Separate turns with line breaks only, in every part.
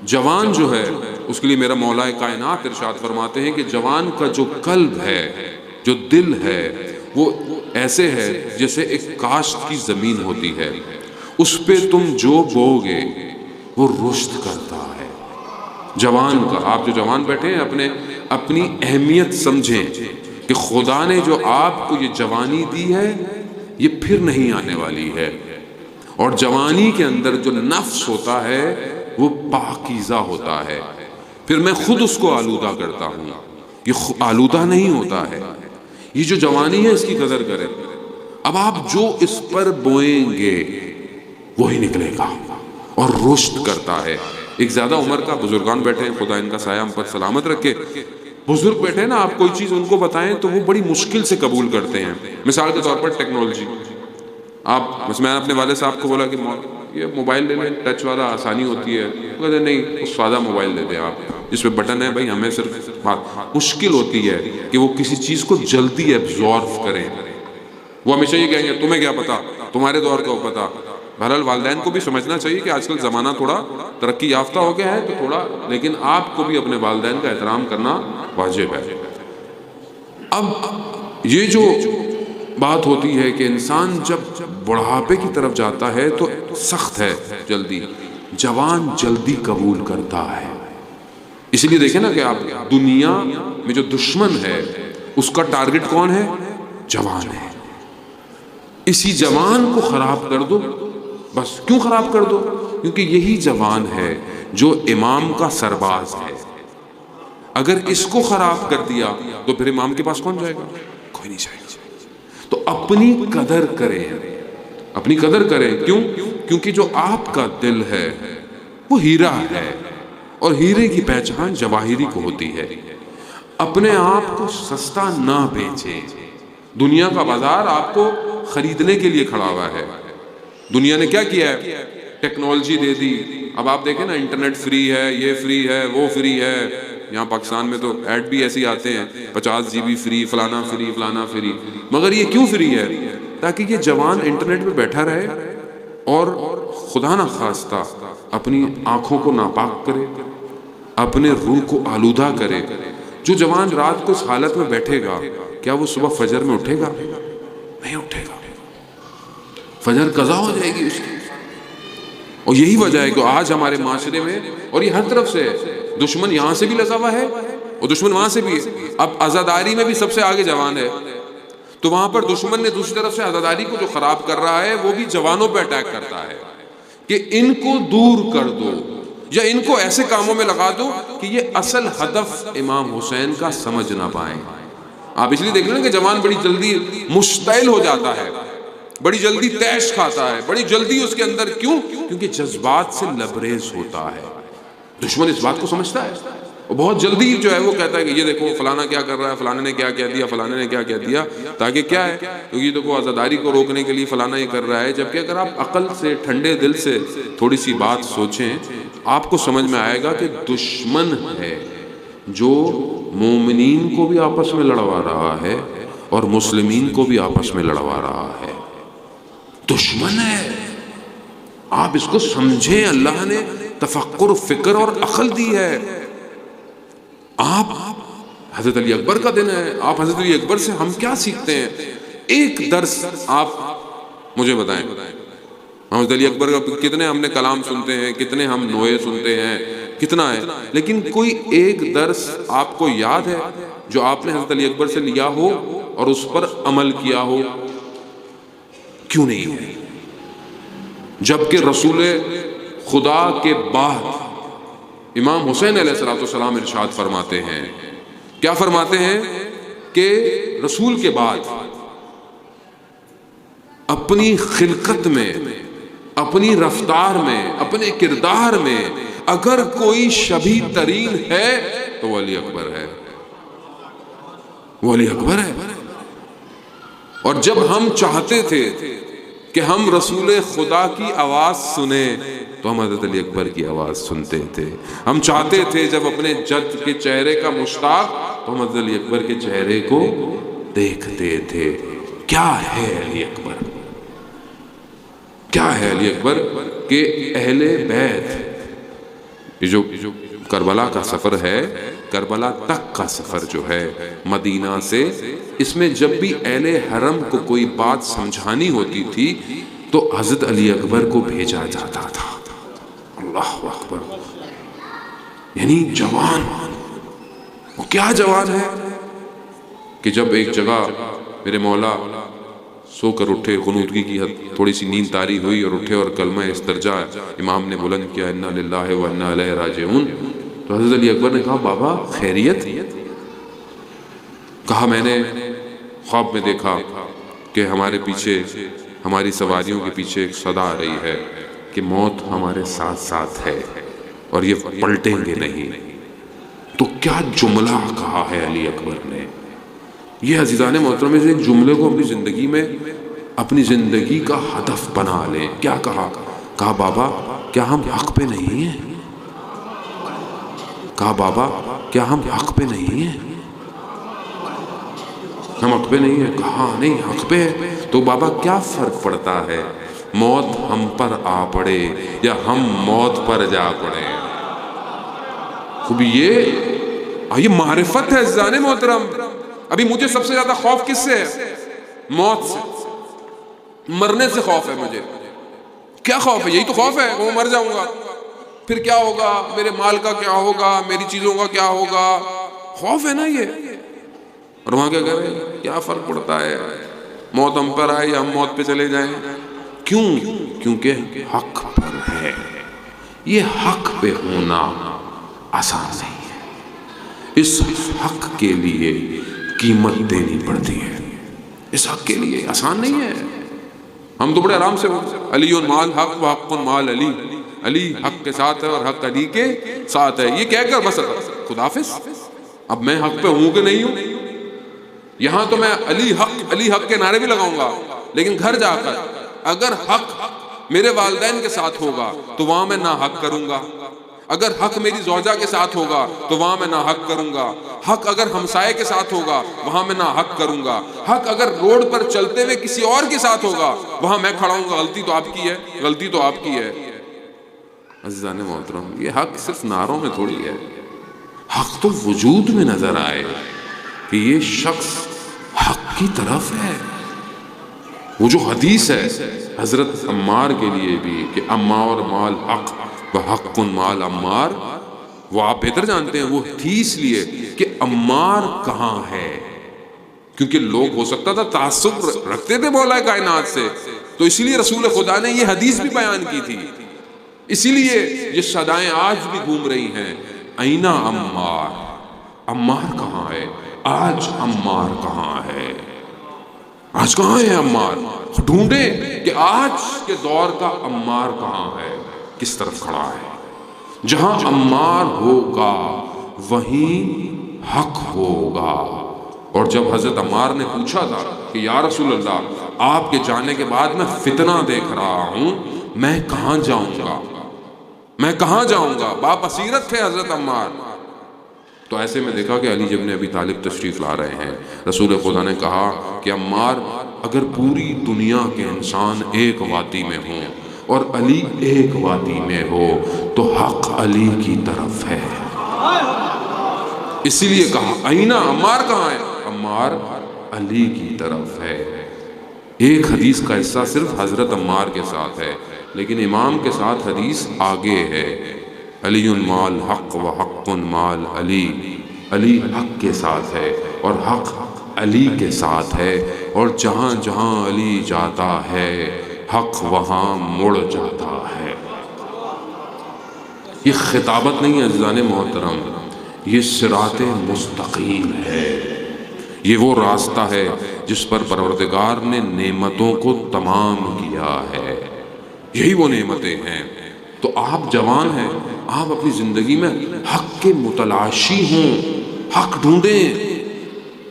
جوان جو ہے اس کے لیے میرا مولا کائنات ارشاد فرماتے ہیں کہ جوان کا جو قلب ہے، جو دل ہے، وہ ایسے ہے جیسے ایک کاشت کی زمین ہوتی ہے، اس پہ تم جو بو گے وہ رشد کرتا ہے۔ جوان کا، آپ جو جوان بیٹھے ہیں اپنی اہمیت سمجھیں کہ خدا نے جو آپ کو یہ جوانی دی ہے یہ پھر نہیں آنے والی ہے، اور جوانی کے اندر جو نفس ہوتا ہے وہ پاکیزہ ہوتا ہے، پھر میں خود اس کو آلودہ کرتا ہوں، یہ آلودہ نہیں ہوتا ہے۔ یہ جو جوانی ہے اس کی قدر کریں۔ اب آپ جو اس پر بوئیں گے وہی نکلے گا، اور رشد کرتا ہے۔ ایک زیادہ عمر کا بزرگان بیٹھے ہیں، خدا ان کا سایہ ہم پر سلامت رکھے، بزرگ بیٹھے ہیں نا، آپ کوئی چیز ان کو بتائیں تو وہ بڑی مشکل سے قبول کرتے ہیں۔ مثال کے طور پر ٹیکنالوجی، بس میں اپنے والد صاحب کو بولا کہ یہ موبائل لے لیں، ٹچ والا، آسانی ہوتی ہے، وہ کہتے ہیں نہیں اس سادہ موبائل دے دیں آپ جس پہ بٹن ہے، بھائی ہمیں صرف مشکل ہوتی ہے کہ وہ کسی چیز کو جلدی ایبزارو کریں۔ وہ ہمیشہ یہ کہیں گے تمہیں کیا پتا، تمہارے دور کا پتا۔ بہرحال والدین کو بھی سمجھنا چاہیے کہ آج کل زمانہ تھوڑا ترقی یافتہ ہو گیا ہے تو تھوڑا، لیکن آپ کو بھی اپنے والدین کا احترام کرنا واجب ہے۔ اب یہ جو بات ہوتی ہے کہ انسان جب بڑھاپے کی طرف جاتا ہے تو سخت ہے جلدی، جوان جلدی قبول کرتا ہے۔ اسی لیے دیکھیں نا کہ آپ دنیا میں جو دشمن ہے اس کا ٹارگٹ کون ہے؟ جوان ہے۔ اسی جوان کو خراب کر دو، بس کیوں خراب کر دو؟ کیونکہ یہی جوان ہے جو امام کا سرباز ہے۔ اگر اس کو خراب کر دیا تو پھر امام کے پاس کون جائے گا؟ کوئی نہیں جائے گا۔ تو اپنی قدر کریں، اپنی قدر کریں۔ کیوں؟ کیونکہ جو آپ کا دل ہے وہ ہیرا ہے، اور ہیرے کی پہچان جواہری کو ہوتی ہے۔ اپنے آپ کو سستا نہ بیچیں۔ دنیا کا بازار آپ کو خریدنے کے لیے کھڑا ہوا ہے۔ دنیا نے کیا کیا ہے؟ ٹیکنالوجی دے دی۔ اب آپ دیکھیں نا، انٹرنیٹ فری ہے، یہ فری ہے، وہ فری ہے۔ یہاں پاکستان میں تو ایڈ بھی ایسے آتے ہیں 50 GB فری، فلانا فری، فلانا فری۔ مگر یہ کیوں فری ہے؟ تاکہ یہ جوان انٹرنیٹ پہ بیٹھا رہے اور خدا نہ خواستہ اپنی آنکھوں کو ناپاک کرے، اپنے روح کو آلودہ کرے۔ جو جوان رات کو اس حالت میں بیٹھے گا، کیا وہ صبح فجر میں اٹھے گا؟ نہیں اٹھے گا، فجر قضا ہو جائے گی اس کی۔ اور یہی وجہ ہے کہ آج ہمارے معاشرے میں، اور یہ ہر طرف سے ہے، دشمن یہاں سے بھی لگا ہوا ہے اور دشمن وہاں سے بھی ہے۔ اب عزاداری میں بھی سب سے آگے جوان ہے، تو وہاں پر دشمن نے دوسری طرف سے عزاداری کو جو خراب کر رہا ہے وہ بھی جوانوں پہ اٹیک کرتا ہے کہ ان کو دور کر دو، یا ان کو ایسے کاموں میں لگا دو کہ یہ اصل ہدف امام حسین کا سمجھ نہ پائیں۔ آپ اس لیے دیکھ لیں کہ جوان بڑی جلدی مشتعل ہو جاتا ہے، بڑی جلدی تیش کھاتا ہے، بڑی جلدی اس کے اندر، کیوں؟ کیونکہ جذبات سے لبریز ہوتا ہے۔ دشمن اس بات کو سمجھتا ہے اور بہت جلدی جو ہے وہ کہتا ہے کہ یہ دیکھو فلانا کیا کر رہا ہے، فلانے نے کیا کہہ دیا، فلانے نے کیا کہہ دیا، تاکہ کیا ہے، کیونکہ یہ دیکھو عزاداری کو روکنے کے لیے فلانا یہ کر رہا ہے۔ جبکہ اگر آپ عقل سے، ٹھنڈے دل سے تھوڑی سی بات سوچیں، آپ کو سمجھ میں آئے گا کہ دشمن ہے جو مومنین کو بھی آپس میں لڑوا رہا ہے اور مسلمین کو بھی آپس میں لڑوا رہا ہے۔ دشمن ہے، آپ اس کو سمجھیں۔ اللہ نے تفکر، فکر اور عقل دی ہے۔ آپ حضرت علی اکبر کا دن ہے، آپ حضرت علی اکبر سے ہم کیا سیکھتے ہیں؟ ایک درس آپ مجھے بتائیں، حضرت علی اکبر کا کتنے ہم نے کلام سنتے ہیں، کتنے ہم نوحے سنتے ہیں، کتنا ہے، لیکن کوئی ایک درس آپ کو یاد ہے جو آپ نے حضرت علی اکبر سے لیا ہو اور اس پر عمل کیا ہو؟ کیوں نہیں ہو؟ جبکہ رسول خدا کے بعد امام حسین علیہ السلام ارشاد فرماتے ہیں، کیا فرماتے ہیں؟ کہ رسول کے بعد اپنی خلقت میں، اپنی رفتار میں، اپنے کردار میں اگر کوئی شبیہ ترین ہے تو وہ علی اکبر ہے، وہ علی اکبر ہے۔ اور جب ہم چاہتے تھے کہ ہم رسول خدا کی آواز سنیں تو ہم حضرت علی اکبر کی آواز سنتے تھے۔ ہم چاہتے تھے جب اپنے جد کے چہرے کا مشتاق تو ہم حضرت علی اکبر کے چہرے کو دیکھتے تھے۔ کیا ہے علی اکبر؟ کیا ہے علی اکبر؟ کہ اہل بیت یہ جو کربلا کا سفر ہے، کربلا تک کا سفر جو ہے مدینہ سے، اس میں جب بھی اہل حرم کو کوئی بات سمجھانی ہوتی تھی تو حضرت علی اکبر کو بھیجا جاتا تھا۔ اللہ اکبر، یعنی جوان، وہ کیا جوان ہے کہ جب ایک جگہ میرے مولا سو کر اٹھے، قنوتگی کی تھوڑی سی نیند طاری ہوئی اور اٹھے اور کلمہ استرجاع امام نے بلند کیا، انا للہ و انا الیہ راجعون، تو حضرت علی اکبر نے کہا بابا خیریت؟ کہا میں نے خواب میں دیکھا کہ ہمارے پیچھے، ہماری سواریوں کے پیچھے ایک صدا آ رہی ہے کہ موت ہمارے ساتھ ساتھ ہے اور یہ پلٹیں گے نہیں۔ تو کیا جملہ کہا ہے علی اکبر نے! یہ عزیزان محترم سے ایک جملے کو اپنی زندگی میں، اپنی زندگی کا ہدف بنا لیں۔ کیا کہا؟ کہا بابا کیا ہم حق پہ نہیں ہیں؟ کہا بابا کیا ہم حق پہ نہیں ہیں؟ ہم حق پہ نہیں ہیں؟ کہا نہیں حق پہ ہے۔ تو بابا کیا فرق پڑتا ہے موت ہم پر آ پڑے یا ہم موت پر جا پڑے؟ خوب یہ معرفت ہے عزیزان محترم۔ ابھی مجھے سب سے زیادہ خوف کس سے ہے؟ موت سے، مرنے سے خوف ہے مجھے۔ کیا خوف ہے؟ یہی تو خوف ہے، وہ مر جاؤں گا، پھر کیا ہوگا، میرے مال کا کیا ہوگا، میری چیزوں کا کیا ہوگا، خوف ہے نا یہ۔ اور وہاں کیا کریں؟ کیا فرق پڑتا ہے موت ہم پر آئے یا ہم موت پہ چلے جائیں؟ کیوں؟ کیونکہ حق پر ہے۔ یہ حق پہ ہونا آسان نہیں ہے، اس حق کے لیے قیمت دینی پڑتی ہے، اس حق کے لیے آسان نہیں ہے۔ ہم تو بڑے آرام سے علی مال حق و حق مال علی، علی حق کے ساتھ ہے اور حق علی کے ساتھ ہے، یہ کہہ کر بس خدا حافظ۔ اب میں حق پہ ہوں کہ نہیں ہوں؟ یہاں تو میں علی حق کے نعرے بھی لگاؤں گا، لیکن گھر جا کر اگر حق میرے والدین کے ساتھ ہوگا تو وہاں میں ناحق کروں گا، اگر حق میری زوجہ کے ساتھ ہوگا تو وہاں میں ناحق کروں گا، حق اگر ہمسائے کے ساتھ ہوگا وہاں میں ناحق کروں گا، حق اگر روڈ پر چلتے ہوئے کسی اور کے ساتھ ہوگا وہاں میں کھڑا ہوں گا، غلطی تو آپ کی ہے، غلطی تو آپ کی ہے۔ عزیزان محترم، یہ حق صرف نعروں میں تھوڑی ہے، حق تو وجود میں نظر آئے کہ یہ شخص حق کی طرف ہے۔ وہ جو حدیث ہے حضرت عمار کے لیے بھی کہ عمار مال حق وحق مال عمار، وہ آپ بہتر جانتے ہیں، وہ تھی اس لیے کہ عمار کہاں ہے، کیونکہ لوگ ہو سکتا تھا تعصب رکھتے تھے مولا کائنات سے، تو اسی لیے رسول خدا نے یہ حدیث بھی بیان کی تھی، اسی لیے یہ صدائیں آج بھی گھوم رہی ہیں، اینا عمار، عمار کہاں ہے؟ آج عمار کہاں ہے؟ آج کہاں ہے عمار؟ ڈھونڈیں کہ آج کے دور کا عمار کہاں ہے، کس طرف کھڑا ہے۔ جہاں عمار ہوگا وہیں حق ہوگا۔ اور جب حضرت عمار نے پوچھا تھا کہ یا رسول اللہ آپ کے جانے کے بعد میں فتنہ دیکھ رہا ہوں، میں کہاں جاؤں گا، میں کہاں جاؤں گا؟ باپسیرت تھے حضرت عمار۔ تو ایسے میں دیکھا کہ علی ابن ابی طالب تشریف لا رہے ہیں، رسول خدا نے کہا کہ عمار اگر پوری دنیا کے انسان ایک وادی میں ہوں اور علی ایک وادی میں ہو تو حق علی کی طرف ہے۔ اسی لیے کہا اینا عمار کہاں ہے؟ عمار علی کی طرف ہے۔ ایک حدیث کا حصہ صرف حضرت عمار کے ساتھ ہے، لیکن امام کے ساتھ حدیث آگے ہے، علی مال حق و حق مال علی، علی حق کے ساتھ ہے اور حق علی کے ساتھ ہے، اور جہاں جہاں علی جاتا ہے حق وہاں مڑ جاتا ہے۔ یہ خطابت نہیں ہے عزیزان محترم، یہ صراط مستقیم ہے، یہ وہ راستہ ہے جس پر پروردگار نے نعمتوں کو تمام کیا ہے، یہی وہ نعمتیں ہیں۔ تو آپ جوان ہیں، آپ اپنی زندگی میں حق کے متلاشی ہوں، حق ڈھونڈیں،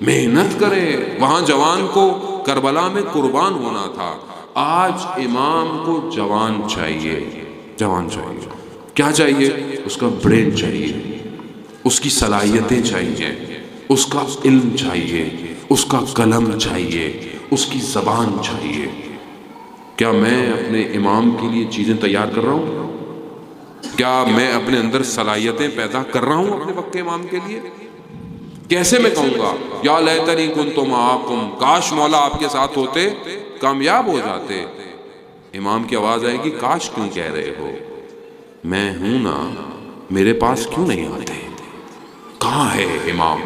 محنت کریں۔ وہاں جوان کو کربلا میں قربان ہونا تھا، آج امام کو جوان چاہیے، جوان چاہیے۔ کیا چاہیے؟ اس کا برین چاہیے، اس کی صلاحیتیں چاہیے، اس کا علم چاہیے، اس کا قلم چاہیے، اس کی زبان چاہیے۔ کیا میں اپنے امام کے لیے چیزیں تیار کر رہا ہوں؟ کیا میں اپنے اندر صلاحیتیں پیدا کر رہا ہوں اپنے وقت امام کے لیے؟ کیسے میں کہوں گا یا لیتنی کنت معکم، کاش مولا آپ کے ساتھ ہوتے، کامیاب ہو جاتے؟ امام کی آواز آئے گی کاش کیوں کہہ رہے ہو، میں ہوں نا، میرے پاس کیوں نہیں آتے؟ کہاں ہے امام؟